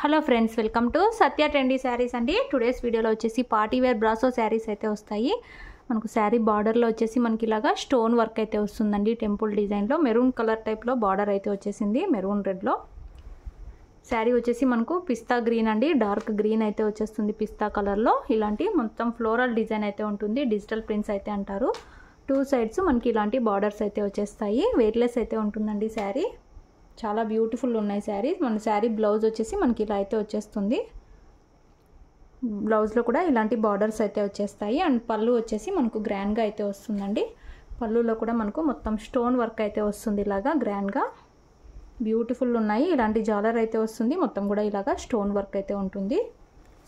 Hello friends, welcome to Satya trendy saris అండి. Today's వీడియోలో వచ్చేసి పార్టీ వేర్ బ్రాసో శారీస్ అయితే వస్తాయి. మనకు శారీ బార్డర్లో వచ్చేసి మనకి ఇలాగా స్టోన్ వర్క్ అయితే వస్తుందండి. టెంపుల్ డిజైన్లో మెరూన్ కలర్ టైప్లో బార్డర్ అయితే వచ్చేసింది, మెరూన్ రెడ్లో. శారీ వచ్చేసి మనకు పిస్తా గ్రీన్ అండి, డార్క్ గ్రీన్ అయితే వచ్చేస్తుంది పిస్తా కలర్లో. ఇలాంటి మొత్తం ఫ్లోరల్ డిజైన్ అయితే ఉంటుంది, డిజిటల్ ప్రింట్స్ అయితే అంటారు. టూ సైడ్స్ మనకి ఇలాంటి బార్డర్స్ అయితే వచ్చేస్తాయి. వెయిట్లెస్ అయితే ఉంటుందండి శారీ. చాలా బ్యూటిఫుల్ ఉన్నాయి శారీ. మన శారీ బ్లౌజ్ వచ్చేసి మనకి ఇలా అయితే వచ్చేస్తుంది. బ్లౌజ్లో కూడా ఇలాంటి బార్డర్స్ అయితే వచ్చేస్తాయి. అండ్ పళ్ళు వచ్చేసి మనకు గ్రాండ్గా అయితే వస్తుందండి. పళ్ళులో కూడా మనకు మొత్తం స్టోన్ వర్క్ అయితే వస్తుంది, ఇలాగా గ్రాండ్గా బ్యూటిఫుల్ ఉన్నాయి. ఇలాంటి జాలర్ అయితే వస్తుంది, మొత్తం కూడా ఇలాగా స్టోన్ వర్క్ అయితే ఉంటుంది.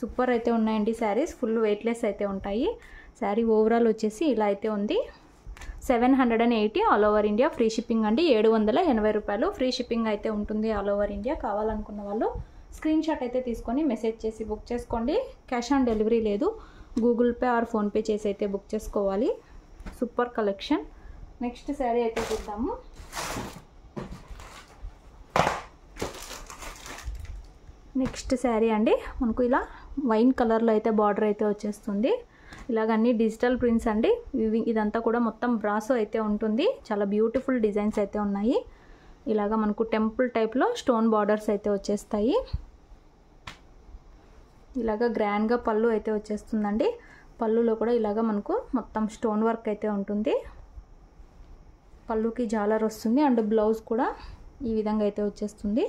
సూపర్ అయితే ఉన్నాయండి శారీస్, ఫుల్ వెయిట్లెస్ అయితే ఉంటాయి. శారీ ఓవరాల్ వచ్చేసి ఇలా అయితే ఉంది. 780 all over India, free shipping అండి. 780 రూపాయలు ఫ్రీ షిప్పింగ్ అయితే ఉంటుంది ఆల్ ఓవర్ ఇండియా. కావాలనుకున్న వాళ్ళు స్క్రీన్ షాట్ అయితే తీసుకొని మెసేజ్ చేసి బుక్ చేసుకోండి. క్యాష్ ఆన్ డెలివరీ లేదు, గూగుల్ పే ఆర్ ఫోన్పే చేసి అయితే బుక్ చేసుకోవాలి. Super collection. నెక్స్ట్ శారీ అయితే చూద్దాము. నెక్స్ట్ శారీ అండి, మనకు ఇలా వైన్ కలర్లో అయితే బార్డర్ అయితే వచ్చేస్తుంది. ఇలాగ అన్ని డిజిటల్ ప్రింట్స్ అండి. ఇదంతా కూడా మొత్తం బ్రాసో అయితే ఉంటుంది. చాలా బ్యూటిఫుల్ డిజైన్స్ అయితే ఉన్నాయి. ఇలాగ మనకు టెంపుల్ టైప్లో స్టోన్ బార్డర్స్ అయితే వచ్చేస్తాయి. ఇలాగ గ్రాండ్గా పళ్ళు అయితే వచ్చేస్తుందండి. పళ్ళులో కూడా ఇలాగ మనకు మొత్తం స్టోన్ వర్క్ అయితే ఉంటుంది. పళ్ళుకి జాలర్ వస్తుంది. అండ్ బ్లౌజ్ కూడా ఈ విధంగా అయితే వచ్చేస్తుంది.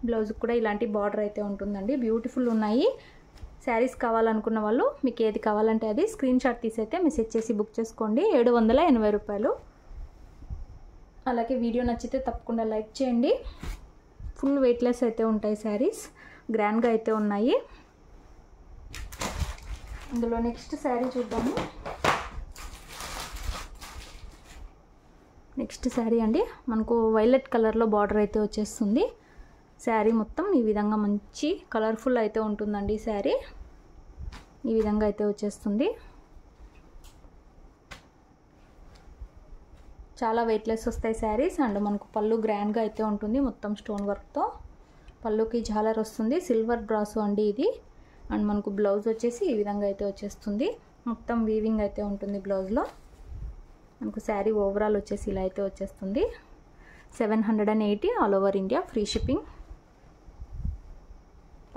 బ్లౌజ్ కూడా ఇలాంటి బార్డర్ అయితే ఉంటుందండి. బ్యూటిఫుల్ ఉన్నాయి శారీస్. కావాలనుకున్న వాళ్ళు మీకు ఏది కావాలంటే అది స్క్రీన్ షాట్ తీసి అయితే మెసేజ్ చేసి బుక్ చేసుకోండి. 780 రూపాయలు. అలాగే వీడియో నచ్చితే తప్పకుండా లైక్ చేయండి. ఫుల్ వెయిట్లెస్ అయితే ఉంటాయి శారీస్, గ్రాండ్గా అయితే ఉన్నాయి. ఇందులో నెక్స్ట్ శారీ చూద్దాము. నెక్స్ట్ శారీ అండి, మనకు వైలెట్ కలర్లో బార్డర్ అయితే వచ్చేస్తుంది. శారీ మొత్తం ఈ విధంగా మంచి కలర్ఫుల్ అయితే ఉంటుందండి. శారీ ఈ విధంగా అయితే వచ్చేస్తుంది. చాలా వెయిట్లెస్ వస్తాయి శారీస్. అండ్ మనకు పళ్ళు గ్రాండ్గా అయితే ఉంటుంది, మొత్తం స్టోన్ వర్క్తో. పళ్ళుకి జాలర్ వస్తుంది, సిల్వర్ బ్రాసో అండి ఇది. అండ్ మనకు బ్లౌజ్ వచ్చేసి ఈ విధంగా అయితే వచ్చేస్తుంది. మొత్తం వీవింగ్ అయితే ఉంటుంది బ్లౌజ్లో. మనకు శారీ ఓవరాల్ వచ్చేసి ఇలా అయితే వచ్చేస్తుంది. 780 all over India, free shipping.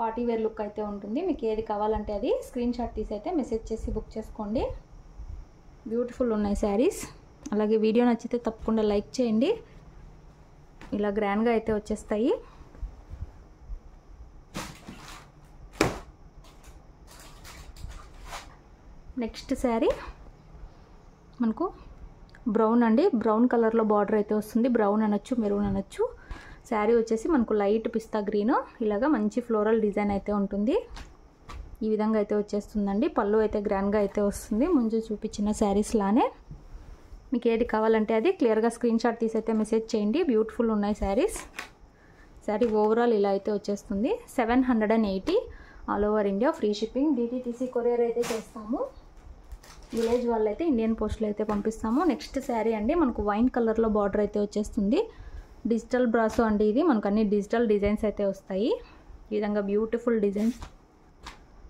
Party wear look అయితే ఉంటుంది. మీకు ఏది కావాలంటే అది స్క్రీన్ షాట్ తీసి అయితే మెసేజ్ చేసి బుక్ చేసుకోండి. బ్యూటిఫుల్ ఉన్నాయి శారీస్. అలాగే వీడియో నచ్చితే తప్పకుండా లైక్ చేయండి. ఇలా గ్రాండ్గా అయితే వచ్చేస్తాయి. నెక్స్ట్ శారీ మనకు బ్రౌన్ అండి, బ్రౌన్ కలర్లో బార్డర్ అయితే వస్తుంది. బ్రౌన్ అనొచ్చు, మెరూన్ అనొచ్చు. శారీ వచ్చేసి మనకు లైట్ పిస్తా గ్రీన్. ఇలాగా మంచి ఫ్లోరల్ డిజైన్ అయితే ఉంటుంది. ఈ విధంగా అయితే వచ్చేస్తుందండి. పళ్ళు అయితే గ్రాండ్గా అయితే వస్తుంది, ముందు చూపించిన శారీస్ లానే. మీకు ఏది కావాలంటే అది క్లియర్గా స్క్రీన్ షాట్ తీసి అయితే మెసేజ్ చేయండి. బ్యూటిఫుల్ ఉన్నాయి శారీస్. శారీ ఓవరాల్ ఇలా అయితే వచ్చేస్తుంది. 780 all over India, free shipping. DTTC courier అయితే చేస్తాము. విలేజ్ వాళ్ళైతే ఇండియన్ పోస్ట్లో అయితే పంపిస్తాము. నెక్స్ట్ శారీ అండి, మనకు వైన్ కలర్లో బార్డర్ అయితే వచ్చేస్తుంది. డిజిటల్ బ్రాసో అండి ఇది. మనకు అన్ని డిజిటల్ డిజైన్స్ అయితే వస్తాయి. ఈ విధంగా బ్యూటిఫుల్ డిజైన్స్,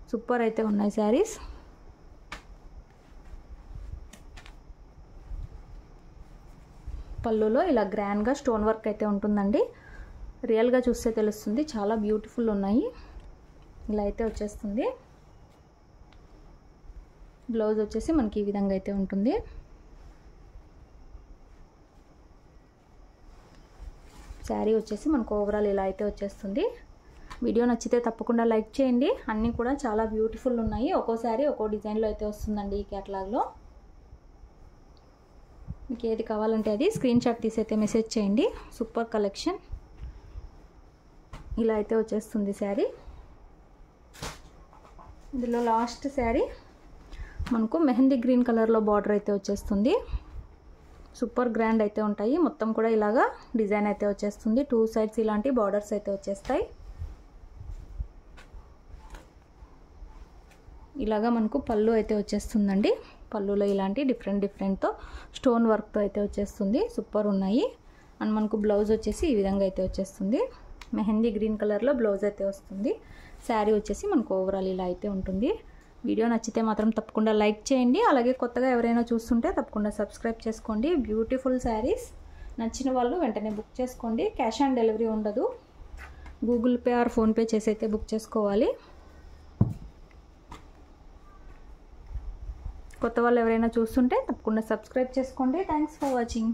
సూపర్ అయితే ఉన్నాయి శారీస్. పళ్ళులో ఇలా గ్రాండ్గా స్టోన్ వర్క్ అయితే ఉంటుందండి. రియల్గా చూస్తే తెలుస్తుంది, చాలా బ్యూటిఫుల్ ఉన్నాయి. ఇలా అయితే వచ్చేస్తుంది. బ్లౌజ్ వచ్చేసి మనకి ఈ విధంగా అయితే ఉంటుంది. శారీ వచ్చేసి మనకు ఓవరాల్ ఇలా అయితే వచ్చేస్తుంది. వీడియో నచ్చితే తప్పకుండా లైక్ చేయండి. అన్నీ కూడా చాలా బ్యూటిఫుల్ ఉన్నాయి. ఒక్కో శారీ ఒక్కో డిజైన్లో అయితే వస్తుందండి ఈ క్యాటలాగ్లో. మీకు ఏది కావాలంటే అది స్క్రీన్ షాట్ తీసి అయితే మెసేజ్ చేయండి. Super collection. ఇలా అయితే వచ్చేస్తుంది శారీ. ఇందులో లాస్ట్ శారీ మనకు మెహందీ గ్రీన్ కలర్లో బార్డర్ అయితే వచ్చేస్తుంది. సూపర్ గ్రాండ్ అయితే ఉంటాయి. మొత్తం కూడా ఇలాగా డిజైన్ అయితే వచ్చేస్తుంది. టూ సైడ్స్ ఇలాంటి బార్డర్స్ అయితే వచ్చేస్తాయి. ఇలాగా మనకు పళ్ళు అయితే వచ్చేస్తుందండి. పళ్ళులో ఇలాంటి డిఫరెంట్తో స్టోన్ వర్క్తో అయితే వచ్చేస్తుంది. సూపర్ ఉన్నాయి. అండ్ మనకు బ్లౌజ్ వచ్చేసి ఈ విధంగా అయితే వచ్చేస్తుంది. మెహందీ గ్రీన్ కలర్లో బ్లౌజ్ అయితే వస్తుంది. శారీ వచ్చేసి మనకు ఓవరాల్ ఇలా అయితే ఉంటుంది. వీడియో నచ్చితే మాత్రం తప్పకుండా లైక్ చేయండి. అలాగే కొత్తగా ఎవరైనా చూస్తుంటే తప్పకుండా సబ్స్క్రైబ్ చేసుకోండి. బ్యూటిఫుల్ శారీస్ నచ్చిన వాళ్ళు వెంటనే బుక్ చేసుకోండి. క్యాష్ ఆన్ డెలివరీ ఉండదు. గూగుల్ పే ఆర్ ఫోన్పే చేసి అయితే బుక్ చేసుకోవాలి. కొత్త వాళ్ళు ఎవరైనా చూస్తుంటే తప్పకుండా సబ్స్క్రైబ్ చేసుకోండి. Thanks for watching.